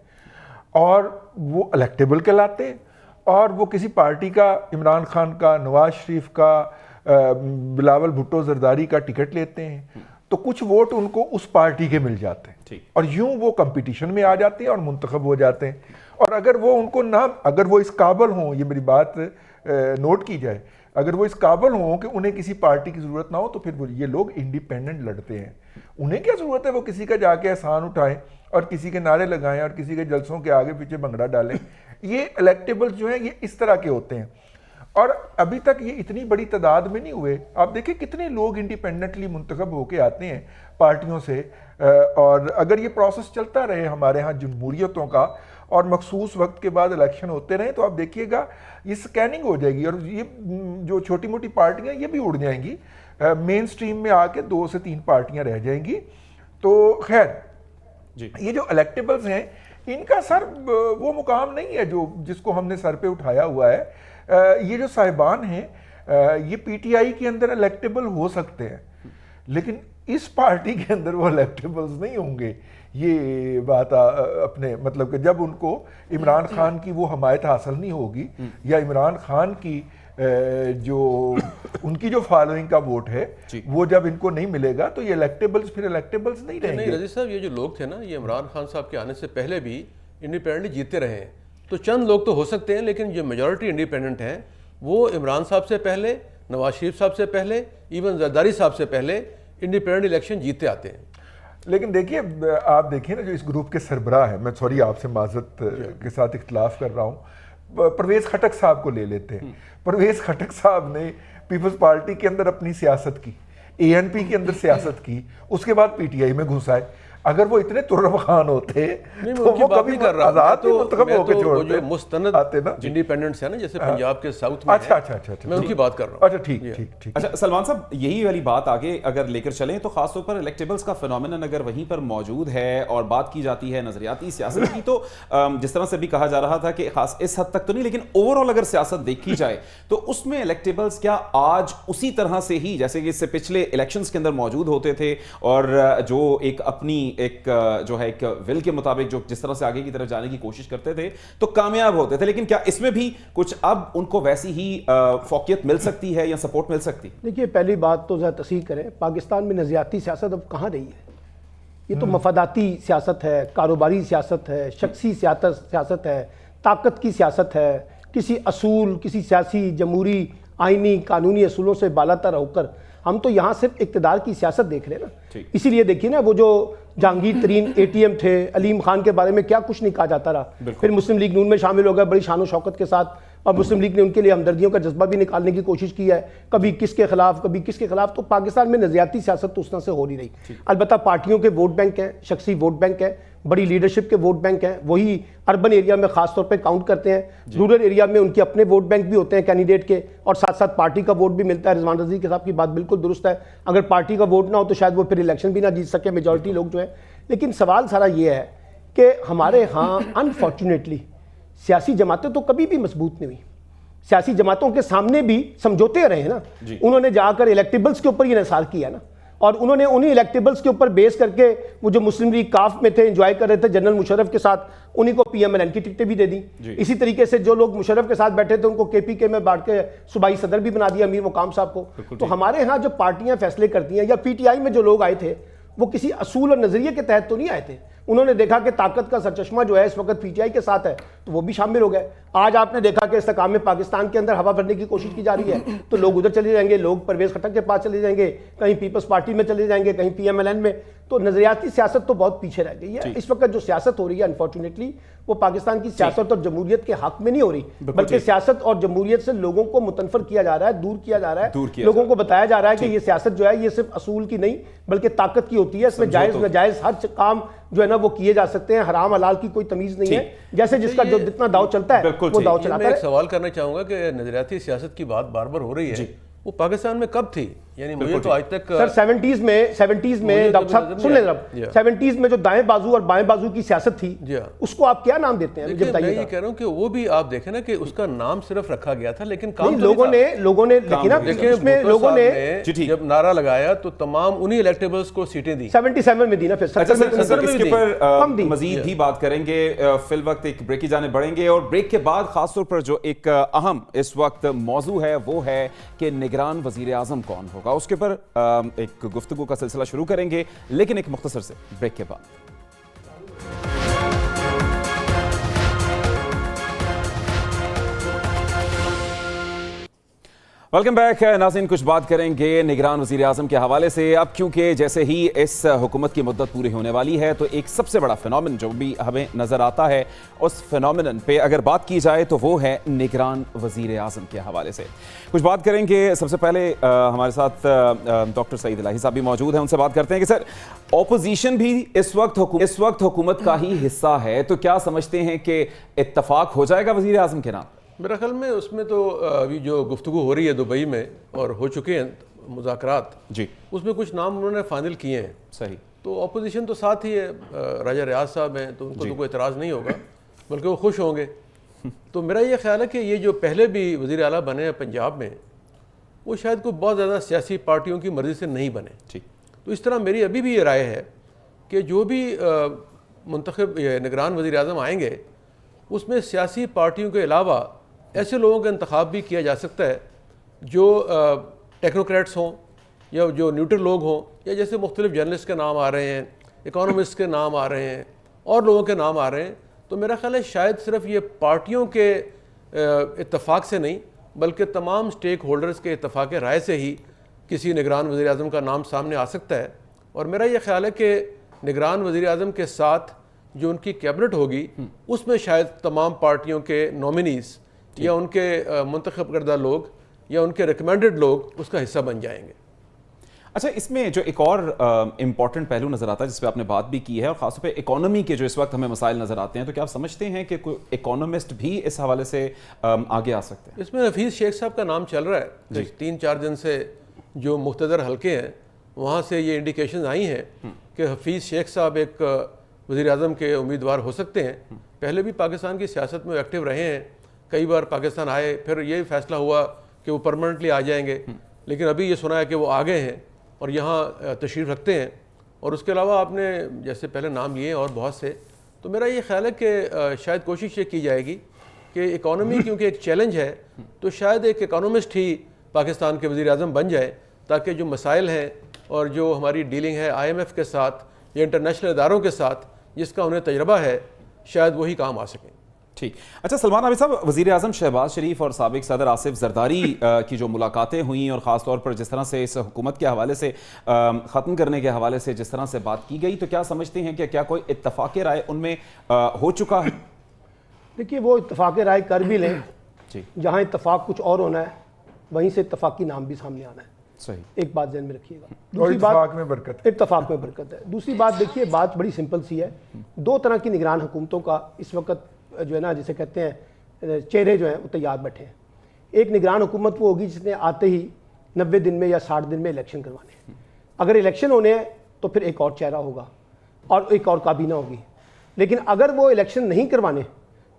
اور وہ الیکٹیبل کہلاتے ہیں، اور وہ کسی پارٹی کا، عمران خان کا، نواز شریف کا، بلاول بھٹو زرداری کا ٹکٹ لیتے ہیں تو کچھ ووٹ ان کو اس پارٹی کے مل جاتے ہیں اور یوں وہ کمپٹیشن میں آ جاتے ہیں اور منتخب ہو جاتے ہیں. اور اگر وہ ان کو اگر وہ اس قابل ہوں، یہ میری بات نوٹ کی جائے، اگر وہ اس قابل ہوں کہ انہیں کسی پارٹی کی ضرورت نہ ہو تو پھر یہ لوگ انڈیپینڈنٹ لڑتے ہیں. انہیں کیا ضرورت ہے وہ کسی کا جا کے احسان اٹھائیں اور کسی کے نعرے لگائیں اور کسی کے جلسوں کے آگے پیچھے بھنگڑا ڈالیں. یہ الیکٹیبل جو ہیں یہ اس طرح کے ہوتے ہیں اور ابھی تک یہ اتنی بڑی تعداد میں نہیں ہوئے. آپ دیکھیں کتنے لوگ انڈیپینڈنٹلی منتخب ہو کے آتے ہیں پارٹیوں سے، اور اگر یہ پروسیس چلتا رہے ہمارے ہاں جمہوریتوں کا اور مخصوص وقت کے بعد الیکشن ہوتے رہیں تو آپ دیکھیے گا یہ سکیننگ ہو جائے گی اور یہ جو چھوٹی موٹی پارٹیاں یہ بھی اڑ جائیں گی، مین سٹریم میں آ کے 2 سے 3 پارٹیاں رہ جائیں گی. تو خیر یہ جو الیکٹیبلز ہیں ان کا سر وہ مقام نہیں ہے جس کو ہم نے سر پہ اٹھایا ہوا ہے. یہ جو صاحبان ہیں یہ پی ٹی آئی کے اندر الیکٹیبل ہو سکتے ہیں لیکن اس پارٹی کے اندر وہ الیکٹیبلز نہیں ہوں گے. یہ بات اپنے مطلب کہ جب ان کو عمران خان کی وہ حمایت حاصل نہیں ہوگی یا عمران خان کی جو ان کی جو فالوئنگ کا ووٹ ہے وہ جب ان کو نہیں ملے گا تو یہ الیکٹیبلز پھر الیکٹیبلز نہیں رہیں گے. رضی صاحب، یہ جو لوگ تھے نا، یہ عمران خان صاحب کے آنے سے پہلے بھی انڈیپینڈنٹلی جیتے رہے ہیں. تو چند لوگ تو ہو سکتے ہیں لیکن جو میجورٹی انڈیپینڈنٹ ہیں وہ عمران صاحب سے پہلے، نواز شریف صاحب سے پہلے، ایون زرداری صاحب سے پہلے انڈیپینڈنٹ الیکشن جیتے آتے ہیں. لیکن دیکھیے آپ دیکھیں نا جو اس گروپ کے سربراہ ہیں، میں سوری آپ سے معذرت کے ساتھ اختلاف کر رہا ہوں، پرویز خٹک صاحب کو لے لیتے ہیں. پرویز خٹک صاحب نے پیپلز پارٹی کے اندر اپنی سیاست کی، اے این پی کے اندر سیاست کی، اس کے بعد پی ٹی آئی میں گھس آئے. اگر وہ اتنے ترب خان ہوتے تو وہ کبھی آزاد ہی منتخب ہو کے چھوڑتے. جو مستند انڈیپینڈنٹس ہیں نا، جیسے پنجاب کے ساؤتھ میں، میں ان کی بات کر رہا ہوں. اچھا ٹھیک ٹھیک ٹھیک. اچھا سلمان صاحب، یہی والی بات آگے اگر لے کر چلیں تو خاص طور پر الیکٹیبلز کا فینومینن اگر وہیں پر موجود ہے اور بات کی جاتی ہے نظریاتی سیاست کی، تو جس طرح سے بھی کہا جا رہا تھا کہ خاص اس حد تک تو نہیں لیکن اوور آل اگر سیاست دیکھی جائے تو اس میں الیکٹیبلز کیا آج اسی طرح سے ہی جیسے کہ اس سے پچھلے الیکشنز کے اندر موجود ہوتے تھے اور جو ایک اپنی ایک جو ہے ایک ول کے مطابق جو جس طرح سے آگے کی طرف جانے کی کوشش کرتے تھے تو کامیاب ہوتے تھے، لیکن کیا اس میں بھی کچھ اب ان کو ویسی ہی فوقیت مل سکتی ہے یا سپورٹ مل سکتی؟ دیکھیے پہلی بات تو ذرا تصحیح کریں، پاکستان میں نظریاتی سیاست اب کہاں رہی ہے؟ یہ تو مفاداتی سیاست ہے، کاروباری سیاست ہے، شخصی سیاست ہے، طاقت کی سیاست ہے. کسی اصول، کسی سیاسی جمہوری آئینی قانونی اصولوں سے بالاتر ہو کر ہم تو یہاں صرف اقتدار کی سیاست دیکھ رہے ہیں نا. اسی لیے دیکھیے نا وہ جو جہانگیر ترین اے ٹی ایم تھے، علیم خان کے بارے میں کیا کچھ نہیں کہا جاتا رہا، پھر مسلم لیگ نون میں شامل ہو گئے بڑی شان و شوکت کے ساتھ اور مسلم لیگ نے ان کے لیے ہمدردیوں کا جذبہ بھی نکالنے کی کوشش کی ہے، کبھی کس کے خلاف کبھی کس کے خلاف. تو پاکستان میں نظریاتی سیاست تو اس طرح سے ہو نہیں رہی. البتہ پارٹیوں کے ووٹ بینک ہیں، شخصی ووٹ بینک ہیں، بڑی لیڈرشپ کے ووٹ بینک ہیں، وہی اربن ایریا میں خاص طور پہ کاؤنٹ کرتے ہیں. رورل ایریا میں ان کے اپنے ووٹ بینک بھی ہوتے ہیں کینڈیڈیٹ کے اور ساتھ ساتھ پارٹی کا ووٹ بھی ملتا ہے. رضوان رضی کے صاحب کی بات بالکل درست ہے، اگر پارٹی کا ووٹ نہ ہو تو شاید وہ پھر الیکشن بھی نہ جیت سکے میجورٹی لوگ جو ہیں. لیکن سوال سارا یہ ہے کہ ہمارے ہاں انفارچونیٹلی سیاسی جماعتیں تو کبھی بھی مضبوط نہیں ہوئی. سیاسی جماعتوں کے سامنے بھی سمجھوتے رہے نا، انہوں نے جا کر الیکٹیبلز کے اوپر یہ انحصار کیا نا، اور انہوں نے انہی الیکٹیبلز کے اوپر بیس کر کے وہ جو مسلم لیگ کاف میں تھے انجوائے کر رہے تھے جنرل مشرف کے ساتھ، انہی کو پی ایم ایل این کی ٹکٹیں بھی دے دی. اسی طریقے سے جو لوگ مشرف کے ساتھ بیٹھے تھے ان کو کے پی کے میں بانٹ کے صوبائی صدر بھی بنا دیا امیر مقام صاحب کو. تو ہمارے ہاں جو پارٹیاں فیصلے کرتی ہیں یا پی ٹی آئی میں جو لوگ آئے تھے وہ کسی اصول اور نظریے کے تحت تو نہیں آئے تھے. انہوں نے دیکھا کہ طاقت کا سرچشمہ جو ہے اس وقت پی ٹی آئی کے ساتھ ہے تو وہ بھی شامل ہو گئے. آج آپ نے دیکھا کہ استحکام پاکستان کے اندر ہوا بھرنے کی کوشش کی جا رہی ہے تو لوگ ادھر چلے جائیں گے، لوگ پرویز خٹک کے پاس چلے جائیں گے، کہیں پیپلز پارٹی میں چلے جائیں گے، کہیں پی ایم ایل این میں. تو نظریاتی سیاست تو بہت پیچھے رہ گئی ہے. اس وقت جو سیاست ہو رہی ہے انفارچونیٹلی وہ پاکستان کی سیاست اور جمہوریت کے حق میں نہیں ہو رہی, بلکہ سیاست اور جمہوریت سے لوگوں کو متنفر کیا جا رہا ہے, دور کیا جا رہا ہے. لوگوں کو بتایا جا رہا ہے کہ یہ سیاست جو ہے یہ صرف اصول کی نہیں بلکہ طاقت کی ہوتی ہے, اس میں جائز ناجائز ہر کام جو ہے نا وہ کیے جا سکتے ہیں, حرام حلال کی کوئی تمیز نہیں ہے, جیسے جس کا جو جتنا داؤ چلتا ہے وہ داؤ چلاتا ہے. میں ایک سوال کرنا چاہوں گا کہ نظریاتی سیاست کی بات بار بار ہو رہی ہے, وہ پاکستان میں کب تھی؟ یعنی مجھے تو آج تک سر سیونٹیز میں ڈاکٹر صاحب سن لیں ذرا, سیونٹیز میں جو دائیں بازو اور بائیں بازو کی سیاست تھی اس کو آپ کیا نام دیتے ہیں؟ میں یہ کہہ رہا ہوں کہ وہ بھی آپ دیکھیں نا کہ اس کا نام صرف رکھا گیا تھا لیکن کام لوگوں نے لیکن اس میں لوگوں نے جب نعرہ لگایا تو تمام انہی الیکٹیبلز کو سیٹیں دی. 77 میں دی نا, پھر اس کے پر مزید بھی بات کریں گے. فی الوقت ایک بریک کی جانب بڑھیں گے اور بریک کے بعد خاص طور پر جو ایک اہم اس وقت موضوع ہے وہ ہے کہ نگران وزیر اعظم کون ہوگا. اس کے پر ایک گفتگو کا سلسلہ شروع کریں گے لیکن ایک مختصر سے بریک کے بعد. ویلکم بیک ناظرین, کچھ بات کریں گے نگران وزیر اعظم کے حوالے سے. اب کیونکہ جیسے ہی اس حکومت کی مدت پوری ہونے والی ہے تو ایک سب سے بڑا فینومن جو بھی ہمیں نظر آتا ہے اس فینومن پہ اگر بات کی جائے تو وہ ہے نگران وزیر اعظم کے حوالے سے. کچھ بات کریں گے. سب سے پہلے ہمارے ساتھ ڈاکٹر سعید الہی صاحب بھی موجود ہیں, ان سے بات کرتے ہیں کہ سر اپوزیشن بھی اس وقت حکومت کا ہی حصہ ہے, تو کیا سمجھتے ہیں کہ اتفاق ہو جائے گا وزیر اعظم کے نام؟ میرا خیال میں اس میں تو ابھی جو گفتگو ہو رہی ہے دبئی میں اور ہو چکے ہیں مذاکرات, اس میں کچھ نام انہوں نے فائنل کیے ہیں. صحیح. تو اپوزیشن تو ساتھ ہی ہے, راجہ ریاض صاحب ہیں تو ان کو تو کوئی اعتراض نہیں ہوگا بلکہ وہ خوش ہوں گے. تو میرا یہ خیال ہے کہ یہ جو پہلے بھی وزیر اعلیٰ بنے ہیں پنجاب میں وہ شاید کوئی بہت زیادہ سیاسی پارٹیوں کی مرضی سے نہیں بنے. تو اس طرح میری ابھی بھی یہ رائے ہے کہ جو بھی منتخب نگران وزیر اعظم آئیں گے اس میں سیاسی پارٹیوں کے علاوہ ایسے لوگوں کا انتخاب بھی کیا جا سکتا ہے جو ٹیکنوکریٹس ہوں یا جو نیوٹرل لوگ ہوں, یا جیسے مختلف جرنلسٹ کے نام آ رہے ہیں, اکانومسٹ کے نام آ رہے ہیں اور لوگوں کے نام آ رہے ہیں. تو میرا خیال ہے شاید صرف یہ پارٹیوں کے اتفاق سے نہیں بلکہ تمام سٹیک ہولڈرز کے اتفاق رائے سے ہی کسی نگران وزیر اعظم کا نام سامنے آ سکتا ہے. اور میرا یہ خیال ہے کہ نگران وزیر اعظم کے ساتھ جو ان کی کیبنٹ ہوگی اس میں شاید تمام پارٹیوں کے نومینیز یا ان کے منتخب کردہ لوگ یا ان کے ریکمینڈڈ لوگ اس کا حصہ بن جائیں گے. اچھا, اس میں جو ایک اور امپورٹنٹ پہلو نظر آتا ہے جس پہ آپ نے بات بھی کی ہے اور خاص طور پہ اکانومی کے جو اس وقت ہمیں مسائل نظر آتے ہیں, تو کیا آپ سمجھتے ہیں کہ کوئی اکانومسٹ بھی اس حوالے سے آگے آ سکتے ہیں؟ اس میں حفیظ شیخ صاحب کا نام چل رہا ہے. 3-4 دن سے جو مقتدر حلقے ہیں وہاں سے یہ انڈیکیشنز آئی ہیں کہ حفیظ شیخ صاحب ایک وزیر اعظم کے امیدوار ہو سکتے ہیں. پہلے بھی پاکستان کی سیاست میں ایکٹیو رہے ہیں, کئی بار پاکستان آئے, پھر یہ فیصلہ ہوا کہ وہ پرماننٹلی آ جائیں گے, لیکن ابھی یہ سنا ہے کہ وہ آ گئے ہیں اور یہاں تشریف رکھتے ہیں. اور اس کے علاوہ آپ نے جیسے پہلے نام لیے اور بہت سے, تو میرا یہ خیال ہے کہ شاید کوشش یہ کی جائے گی کہ اکانومی کیونکہ ایک چیلنج ہے تو شاید ایک اکانومسٹ ہی پاکستان کے وزیر اعظم بن جائے تاکہ جو مسائل ہیں اور جو ہماری ڈیلنگ ہے IMF کے ساتھ یا انٹرنیشنل اداروں کے ساتھ جس کا انہیں تجربہ ہے شاید وہی کام آ سکیں. ٹھیک. اچھا سلمان عابد صاحب, وزیر اعظم شہباز شریف اور سابق صدر آصف زرداری کی جو ملاقاتیں ہوئیں اور خاص طور پر جس طرح سے اس حکومت کے حوالے سے ختم کرنے کے حوالے سے جس طرح سے بات کی گئی, تو کیا سمجھتے ہیں کہ کیا کوئی اتفاق رائے ان میں ہو چکا ہے؟ دیکھیے وہ اتفاق رائے کر بھی لیں, جہاں اتفاق کچھ اور ہونا ہے وہیں سے اتفاقی نام بھی سامنے آنا ہے. صحیح. ایک بات ذہن میں رکھیے گا. دوسری بات اتفاق میں برکت ہے. دوسری بات دیکھیے, بات بڑی سمپل سی ہے. 2 طرح کی نگران حکومتوں کا اس وقت جو ہے نا جسے کہتے ہیں چہرے جو ہیں وہ تیار بیٹھے ہیں. ایک نگران حکومت وہ ہوگی جس نے آتے ہی 90 دن میں یا 60 دن میں الیکشن کروانے ہیں. اگر الیکشن ہونے ہیں تو پھر ایک اور چہرہ ہوگا اور ایک اور کابینہ ہوگی. لیکن اگر وہ الیکشن نہیں کروانے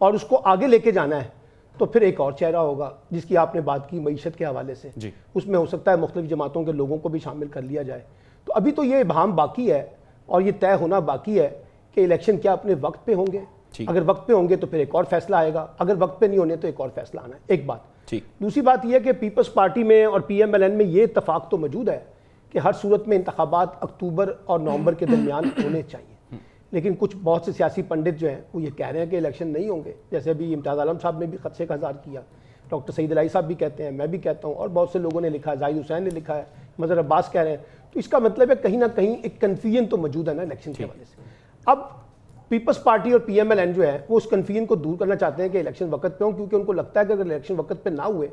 اور اس کو آگے لے کے جانا ہے تو پھر ایک اور چہرہ ہوگا جس کی آپ نے بات کی معیشت کے حوالے سے. اس میں ہو سکتا ہے مختلف جماعتوں کے لوگوں کو بھی شامل کر لیا جائے. تو ابھی تو یہ ابہام باقی ہے اور یہ طے ہونا باقی ہے کہ الیکشن کیا اپنے وقت پہ ہوں گے. اگر وقت پہ ہوں گے تو پھر ایک اور فیصلہ آئے گا, اگر وقت پہ نہیں ہونے تو ایک اور فیصلہ آنا ہے. ایک بات. دوسری بات یہ ہے کہ پیپلز پارٹی میں اور PMLN میں یہ اتفاق تو موجود ہے کہ ہر صورت میں انتخابات اکتوبر اور نومبر کے درمیان ہونے چاہیے. لیکن کچھ بہت سے سیاسی پنڈت جو ہیں وہ یہ کہہ رہے ہیں کہ الیکشن نہیں ہوں گے. جیسے ابھی امتیاز عالم صاحب نے بھی خدشے کا اظہار کیا, ڈاکٹر سعید الہی صاحب بھی کہتے ہیں, میں بھی کہتا ہوں, اور بہت سے لوگوں نے لکھا ہے, زاہد حسین نے لکھا ہے مظہر عباس کہہ رہے ہیں. تو اس کا مطلب ہے کہیں نہ کہیں ایک کنفیوژن تو موجود ہے نا الیکشن کے حوالے سے. اب پیپلز پارٹی اور پی ایم ایل این جو ہے وہ اس کنفیوژن کو دور کرنا چاہتے ہیں کہ الیکشن وقت پہ ہوں, کیونکہ ان کو لگتا ہے کہ اگر الیکشن وقت پہ نہ ہوئے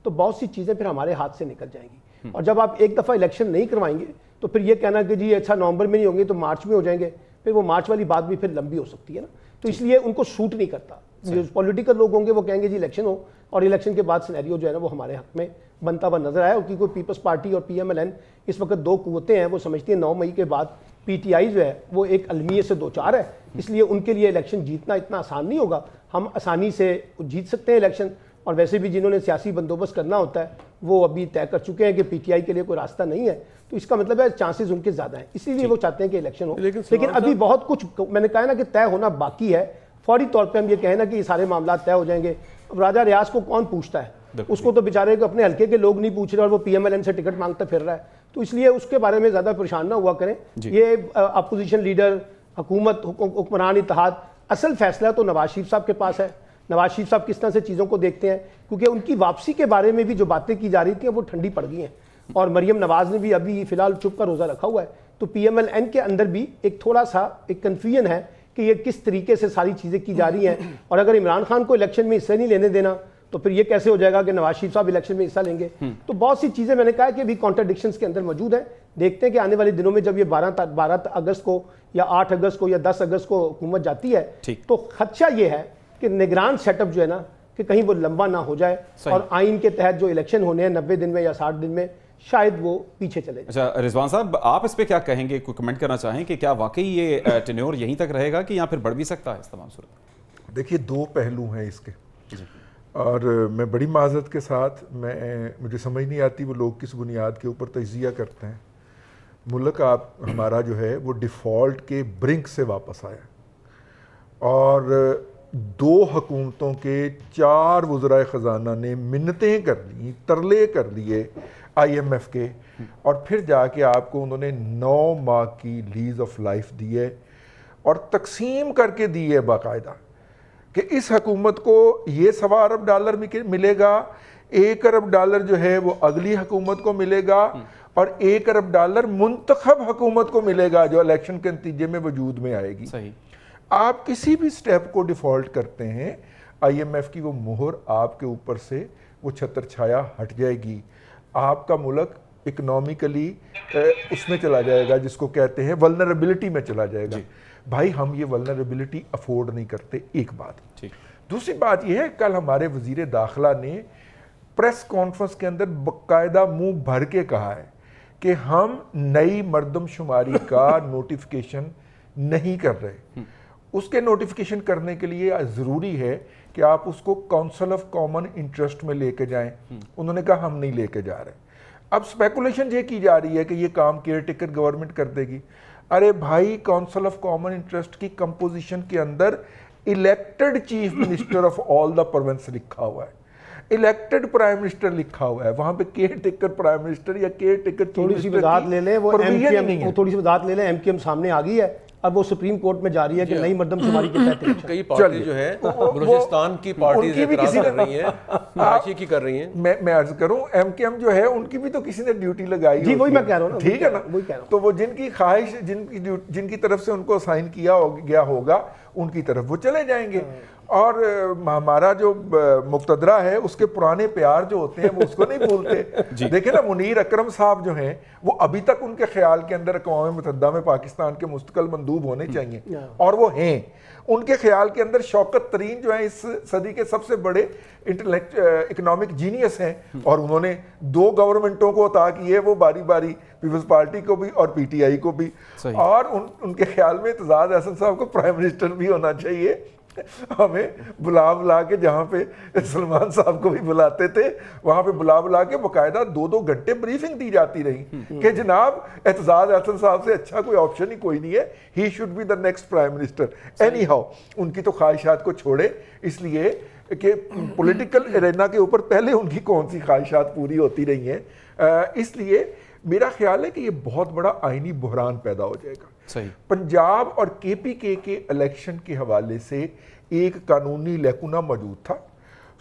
تو بہت سی چیزیں پھر ہمارے ہاتھ سے نکل جائیں گی. اور جب آپ ایک دفعہ الیکشن نہیں کروائیں گے تو پھر یہ کہنا کہ جی اچھا نومبر میں نہیں ہوں گے تو مارچ میں ہو جائیں گے, پھر وہ مارچ والی بات بھی پھر لمبی ہو سکتی ہے نا. تو اس لیے ان کو سوٹ نہیں کرتا. جو پولیٹیکل لوگ ہوں گے وہ کہیں گے جی الیکشن ہو, اور الیکشن کے بعد سینیریو جو ہے نا وہ ہمارے حق میں بنتا ہوا نظر آیا. کیونکہ پیپلز پارٹی اور پی ایم ایل این اس وقت دو قوتیں ہیں, وہ سمجھتی ہیں 9 مئی کے بعد پی ٹی آئی جو ہے وہ ایک المیے سے دو چار ہے, اس لیے ان کے لیے الیکشن جیتنا اتنا آسان نہیں ہوگا. ہم آسانی سے جیت سکتے ہیں الیکشن, اور ویسے بھی جنہوں نے سیاسی بندوبست کرنا ہوتا ہے وہ ابھی طے کر چکے ہیں کہ پی ٹی آئی کے لیے کوئی راستہ نہیں ہے. تو اس کا مطلب ہے چانسز ان کے زیادہ ہیں, اسی لیے وہ چاہتے ہیں کہ الیکشن ہو. لیکن ابھی بہت کچھ میں نے کہا نا کہ طے ہونا باقی ہے. فوری طور پہ ہم یہ کہیں نا کہ یہ سارے معاملات طے ہو جائیں گے. اب راجہ ریاض کو کون پوچھتا ہے, اس کو تو بیچارے کو اپنے حلقے کے لوگ نہیں پوچھ رہے اور وہ پی ایم ایل این سے ٹکٹ مانگتا پھر رہا ہے. تو اس لیے اس کے بارے میں زیادہ پریشان نہ ہوا کریں. یہ اپوزیشن لیڈر, حکومت, حکمران اتحاد, اصل فیصلہ تو نواز شریف صاحب کے پاس ہے. نواز شریف صاحب کس طرح سے چیزوں کو دیکھتے ہیں, کیونکہ ان کی واپسی کے بارے میں بھی جو باتیں کی جا رہی تھیں وہ ٹھنڈی پڑ گئی ہیں. اور مریم نواز نے بھی ابھی فی الحال چپ کا روزہ رکھا ہوا ہے. تو پی ایم ایل این کے اندر بھی ایک تھوڑا سا ایک کنفیوژن ہے کہ یہ کس طریقے سے ساری چیزیں کی جا رہی ہیں. اور اگر عمران خان کو الیکشن میں حصہ نہیں لینے دینا تو پھر یہ کیسے ہو جائے گا کہ نواز شریف صاحب الیکشن میں حصہ لیں گے. تو بہت سی چیزیں میں نے کہا کہ ابھی کانٹرڈکشنز کے اندر موجود ہیں. دیکھتے ہیں کہ آنے والے دنوں میں جب یہ 12 اگست کو یا 8 اگست کو یا 10 اگست کو حکومت جاتی ہے تو خدشہ یہ ہے کہ نگران سیٹ اپ جو ہے نا کہ کہیں وہ لمبا نہ ہو جائے اور آئین کے تحت جو الیکشن ہونے ہیں 90 دن میں یا 60 دن میں شاید وہ پیچھے چلے جائیں. اچھا رضوان صاحب, آپ اس پہ کیا کہیں گے, کوئی کمنٹ کرنا چاہیں کہ کیا واقعی یہ ٹینیور یہیں تک رہے گا کہ یہاں پھر بڑھ بھی سکتا ہے اس تمام صورت؟ دیکھیے دو پہلو ہیں اس کے, اور میں بڑی معذرت کے ساتھ مجھے سمجھ نہیں آتی وہ لوگ کس بنیاد کے اوپر تجزیہ کرتے ہیں. ملک ہمارا جو ہے وہ ڈیفالٹ کے برنک سے واپس آیا, اور 2 حکومتوں کے 4 وزرائے خزانہ نے منتیں کر لی, ترلے کر لیے آئی ایم ایف کے, اور پھر جا کے آپ کو انہوں نے 9 ماہ کی لیز آف لائف دی ہے اور تقسیم کر کے دی ہے باقاعدہ کہ اس حکومت کو یہ $1.25 ارب ملے گا, $1 ارب جو ہے وہ اگلی حکومت کو ملے گا, اور $1 ارب منتخب حکومت کو ملے گا جو الیکشن کے نتیجے میں وجود میں آئے گی. صحیح. آپ کسی بھی سٹیپ کو ڈیفالٹ کرتے ہیں, آئی ایم ایف کی وہ مہر آپ کے اوپر سے وہ چھتر چھایا ہٹ جائے گی. آپ کا ملک اکنومیکلی اس میں چلا جائے گا جس کو کہتے ہیں ولنریبلٹی میں چلا جائے گا. بھائی ہم یہ ولنریبلٹی افورڈ نہیں کرتے, ایک بات. دوسری بات یہ ہے, کل ہمارے وزیر داخلہ نے پریس کانفرنس کے اندر باقاعدہ منہ بھر کے کہا ہے کہ ہم نئی مردم شماری کا نوٹیفیکیشن نہیں کر رہے. اس کے نوٹیفیکیشن کرنے کے لیے ضروری ہے کہ آپ اس کو کونسل آف کامن انٹرسٹ میں لے کے جائیں. انہوں نے کہا ہم نہیں لے کے جا رہے. اب سپیکولیشن یہ کی جا رہی ہے کہ یہ کام کیئر ٹیکر گورنمنٹ کر دے گی. ارے بھائی, کونسل آف کامن انٹرسٹ کی کمپوزیشن کے اندر elected chief minister of all the province لکھا ہوا ہے, الیکٹڈ پرائم منسٹر لکھا ہوا ہے, وہاں پہ کیئر ٹیکر پرائم منسٹر یا کیئر ٹیکر تھوڑی سی وضاحت لے لیں. وہ تھوڑی سی وضاحت لے لیں, ایم کیو ایم سامنے آ گئی ہے, اب وہ سپریم کورٹ میں جاری ہے کہ نئی مردم شماری کے تحت کئی پارٹی جو ہے بلوچستان کی پارٹیز اعتراض کر رہی ہیں, کراچی کی کر رہی ہیں. میں عرض کروں ایم کے ایم جو ہے ان کی بھی تو کسی نے ڈیوٹی لگائی. جی وہی میں کہہ رہا ہوں, ٹھیک ہے نا. تو وہ جن کی خواہش جن کی طرف سے ان کو اسائن کیا گیا ہوگا ان کی طرف وہ چلے جائیں گے. اور ہمارا جو مقتدرہ ہے اس کے پرانے پیار جو ہوتے ہیں وہ اس کو نہیں بھولتے. دیکھیں نا, منیر اکرم صاحب جو ہیں وہ ابھی تک ان کے خیال کے اندر اقوام متحدہ میں پاکستان کے مستقل مندوب ہونے چاہیے, اور وہ ہیں. ان کے خیال کے اندر شوکت ترین جو ہیں اس صدی کے سب سے بڑے اکنامک جینیس ہیں, اور انہوں نے 2 گورنمنٹوں کو عطا کیے, وہ باری باری پیپلز پارٹی کو بھی اور پی ٹی آئی کو بھی. اور ان کے خیال میں اعتزاز احسن صاحب کو پرائم منسٹر بھی ہونا چاہیے. ہمیں بلا کے جہاں پہ سلمان صاحب کو بھی بلاتے تھے وہاں پہ بلا کے باقاعدہ 2 گھنٹے بریفنگ دی جاتی رہی کہ جناب اعتزاز احسن صاحب سے اچھا کوئی آپشن ہی کوئی نہیں ہے, he should be the next prime minister. Anyhow ان کی تو خواہشات کو چھوڑے, اس لیے کہ پولیٹیکل ارینا کے اوپر پہلے ان کی کون سی خواہشات پوری ہوتی رہی ہیں. اس لیے میرا خیال ہے کہ یہ بہت بڑا آئینی بحران پیدا ہو جائے گا. پنجاب اور کے پی کے الیکشن کے حوالے سے ایک قانونی لیکونہ موجود تھا.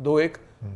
2-1।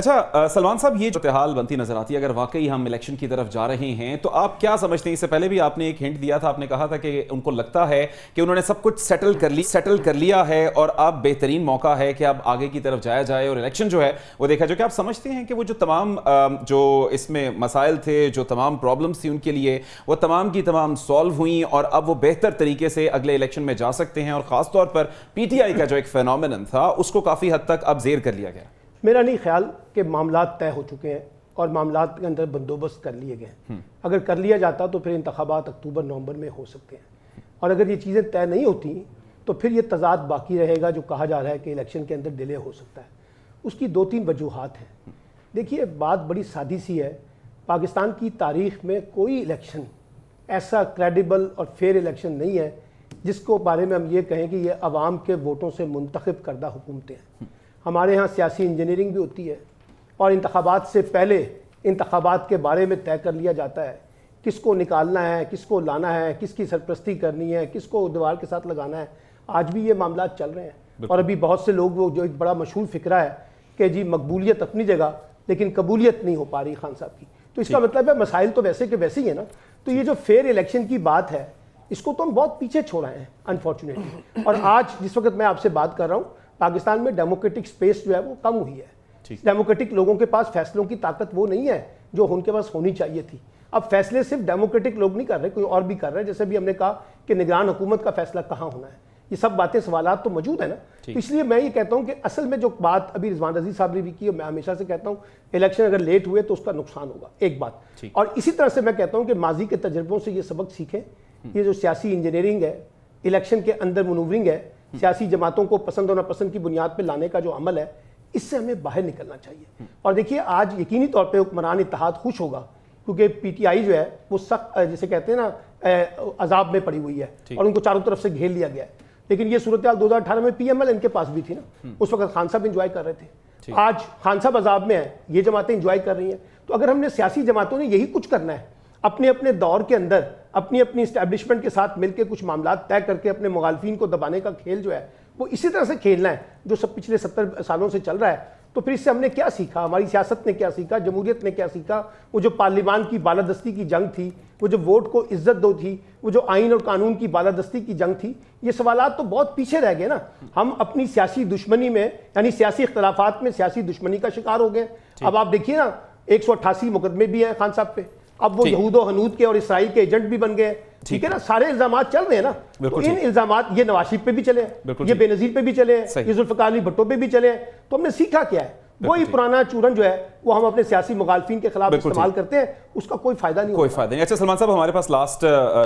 اچھا سلمان صاحب، یہ جو صورتحال بنتی نظر آتی ہے، اگر واقعی ہم الیکشن کی طرف جا رہے ہیں تو آپ کیا سمجھتے ہیں؟ اس سے پہلے بھی آپ نے ایک ہنٹ دیا تھا، آپ نے کہا تھا کہ ان کو لگتا ہے کہ انہوں نے سب کچھ سیٹل کر لیا ہے اور اب بہترین موقع ہے کہ اب آگے کی طرف جایا جائے اور الیکشن جو ہے وہ دیکھا جائے. کہ آپ سمجھتے ہیں کہ وہ جو تمام جو اس میں مسائل تھے، جو تمام پرابلمس تھیں ان کے لیے، وہ تمام کی تمام سالو ہوئیں اور اب وہ بہتر طریقے سے اگلے الیکشن میں جا سکتے ہیں، اور خاص طور پر پی ٹی آئی کا جو ایک فینومینن تھا اس کو کافی حد تک اب زیر کر لیا گیا؟ میرا نہیں خیال کہ معاملات طے ہو چکے ہیں اور معاملات کے اندر بندوبست کر لیے گئے ہیں. اگر کر لیا جاتا تو پھر انتخابات اکتوبر نومبر میں ہو سکتے ہیں، اور اگر یہ چیزیں طے نہیں ہوتی تو پھر یہ تضاد باقی رہے گا جو کہا جا رہا ہے کہ الیکشن کے اندر ڈیلے ہو سکتا ہے. اس کی 2-3 وجوہات ہیں. دیکھیے بات بڑی سادی سی ہے، پاکستان کی تاریخ میں کوئی الیکشن ایسا کریڈیبل اور فیئر الیکشن نہیں ہے جس کو بارے میں ہم یہ کہیں کہ یہ عوام کے ووٹوں سے منتخب کردہ حکومتیں ہیں. ہمارے ہاں سیاسی انجینئرنگ بھی ہوتی ہے اور انتخابات سے پہلے انتخابات کے بارے میں طے کر لیا جاتا ہے کس کو نکالنا ہے، کس کو لانا ہے، کس کی سرپرستی کرنی ہے، کس کو دیوار کے ساتھ لگانا ہے. آج بھی یہ معاملات چل رہے ہیں اور ابھی بہت سے لوگ وہ جو ایک بڑا مشہور فکرہ ہے کہ جی مقبولیت اپنی جگہ لیکن قبولیت نہیں ہو پا رہی خان صاحب کی، تو اس کا مطلب ہے مسائل تو ویسے کہ ویسے ہی ہے نا. تو یہ جو فیئر الیکشن کی بات ہے اس کو تو ہم بہت پیچھے چھوڑ رہے ہیں انفارچونیٹلی. اور آج جس وقت میں آپ سے بات کر رہا ہوں پاکستان میں ڈیموکریٹک سپیس جو ہے وہ کم ہوئی ہے. ڈیموکریٹک لوگوں کے پاس فیصلوں کی طاقت وہ نہیں ہے جو ان کے پاس ہونی چاہیے تھی. اب فیصلے صرف ڈیموکریٹک لوگ نہیں کر رہے، کوئی اور بھی کر رہے ہیں. جیسے بھی ہم نے کہا کہ نگران حکومت کا فیصلہ کہاں ہونا ہے، یہ سب باتیں سوالات تو موجود ہیں نا. اس لیے میں یہ کہتا ہوں کہ اصل میں جو بات ابھی رضوان رضی صاحب نے بھی کی، میں ہمیشہ سے کہتا ہوں الیکشن اگر لیٹ ہوئے تو اس کا نقصان ہوگا، ایک بات. اور اسی طرح سے میں کہتا ہوں کہ ماضی کے تجربوں سے یہ سبق سیکھیں. یہ جو سیاسی انجینئرنگ ہے، الیکشن کے اندر منورنگ ہے، سیاسی جماعتوں کو پسند و ناپسند کی بنیاد پہ لانے کا جو عمل ہے، اس سے ہمیں باہر نکلنا چاہیے. اور دیکھیے آج یقینی طور پہ حکمران اتحاد خوش ہوگا کیونکہ پی ٹی آئی جو ہے وہ سخت جسے کہتے ہیں نا عذاب میں پڑی ہوئی ہے اور ان کو چاروں طرف سے گھیر لیا گیا ہے. لیکن یہ صورتحال 2018 میں پی ایم ایل ان کے پاس بھی تھی نا، اس وقت خان صاحب انجوائے کر رہے تھے. آج خان صاحب عذاب میں ہیں، یہ جماعتیں انجوائے کر رہی ہیں. تو اگر ہم نے سیاسی جماعتوں نے یہی کچھ کرنا ہے، اپنے اپنے دور کے اندر اپنی اسٹیبلشمنٹ کے ساتھ مل کے کچھ معاملات طے کر کے اپنے مخالفین کو دبانے کا کھیل جو ہے وہ اسی طرح سے کھیلنا ہے جو سب پچھلے 70 سالوں سے چل رہا ہے. تو پھر اس سے ہم نے کیا سیکھا، ہماری سیاست نے کیا سیکھا، جمہوریت نے کیا سیکھا؟ وہ جو پارلیمان کی بالادستی کی جنگ تھی، وہ جو ووٹ کو عزت دو تھی، وہ جو آئین اور قانون کی بالادستی کی جنگ تھی، یہ سوالات تو بہت پیچھے رہ گئے نا. ہم اپنی سیاسی دشمنی میں یعنی سیاسی اختلافات میں سیاسی دشمنی کا شکار ہو گئے. اب آپ دیکھیے نا 188 مقدمے بھی ہیں خان صاحب پہ، اب وہ یہود و حنود کے اور اسرائیل کے ایجنٹ بھی بن گئے. ٹھیک ہے نا، سارے الزامات چل رہے ہیں نا. تو ان الزامات یہ نواز شریف پہ بھی چلے ہیں، یہ بے نظیر پہ بھی چلے ہیں، یہ ذوالفقار علی بھٹو پہ بھی چلے ہیں. تو ہم نے سیکھا کیا ہے؟ وہی پرانا چورن جو ہے وہ ہم اپنے سیاسی مخالفین کے خلاف استعمال کرتے ہیں، اس کا کوئی فائدہ نہیں، کوئی فائدہ نہیں. اچھا سلمان صاحب، ہمارے پاس لاسٹ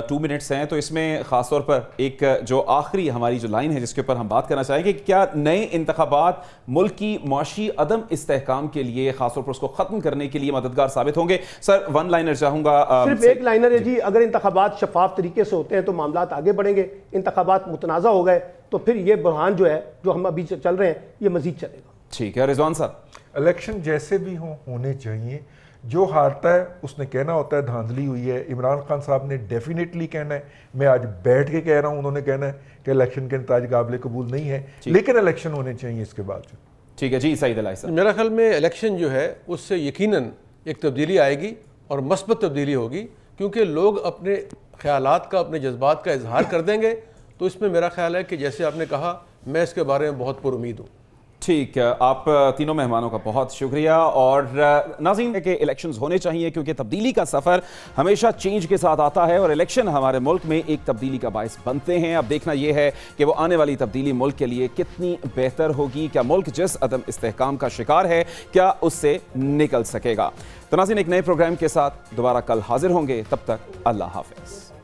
2 منٹس ہیں، تو اس میں خاص طور پر ایک جو آخری ہماری جو لائن ہے جس کے اوپر ہم بات کرنا چاہیں گے، کیا نئے انتخابات ملک کی معاشی عدم استحکام کے لیے، خاص طور پر اس کو ختم کرنے کے لیے مددگار ثابت ہوں گے؟ سر 1 لائنر چاہوں گا. صرف ایک لائنر ہے جی. اگر انتخابات شفاف طریقے سے ہوتے ہیں تو معاملات آگے بڑھیں گے. انتخابات متنازع ہو گئے تو پھر یہ بحران جو ہے جو ہم ابھی چل رہے ہیں یہ مزید چلے گا. ٹھیک ہے رضوان صاحب. الیکشن جیسے بھی ہونے چاہیے. جو ہارتا ہے اس نے کہنا ہوتا ہے دھاندلی ہوئی ہے. عمران خان صاحب نے ڈیفینیٹلی کہنا ہے، میں آج بیٹھ کے کہہ رہا ہوں، انہوں نے کہنا ہے کہ الیکشن کے نتائج قابل قبول نہیں ہے، لیکن الیکشن ہونے چاہیے اس کے بعد. ٹھیک ہے جی سعید الہی صاحب. میرا خیال میں الیکشن جو ہے اس سے یقیناً ایک تبدیلی آئے گی اور مثبت تبدیلی ہوگی، کیونکہ لوگ اپنے خیالات کا، اپنے جذبات کا اظہار کر دیں گے. تو اس میں میرا خیال ہے کہ جیسے آپ نے کہا، میں اس کے بارے میں بہت پر امید ہوں. ٹھیک ہے، آپ تینوں مہمانوں کا بہت شکریہ. اور ناظرین کہ الیکشنز ہونے چاہیے کیونکہ تبدیلی کا سفر ہمیشہ چینج کے ساتھ آتا ہے، اور الیکشن ہمارے ملک میں ایک تبدیلی کا باعث بنتے ہیں. اب دیکھنا یہ ہے کہ وہ آنے والی تبدیلی ملک کے لیے کتنی بہتر ہوگی. کیا ملک جس عدم استحکام کا شکار ہے کیا اس سے نکل سکے گا؟ تو ناظرین ایک نئے پروگرام کے ساتھ دوبارہ کل حاضر ہوں گے. تب تک اللہ حافظ.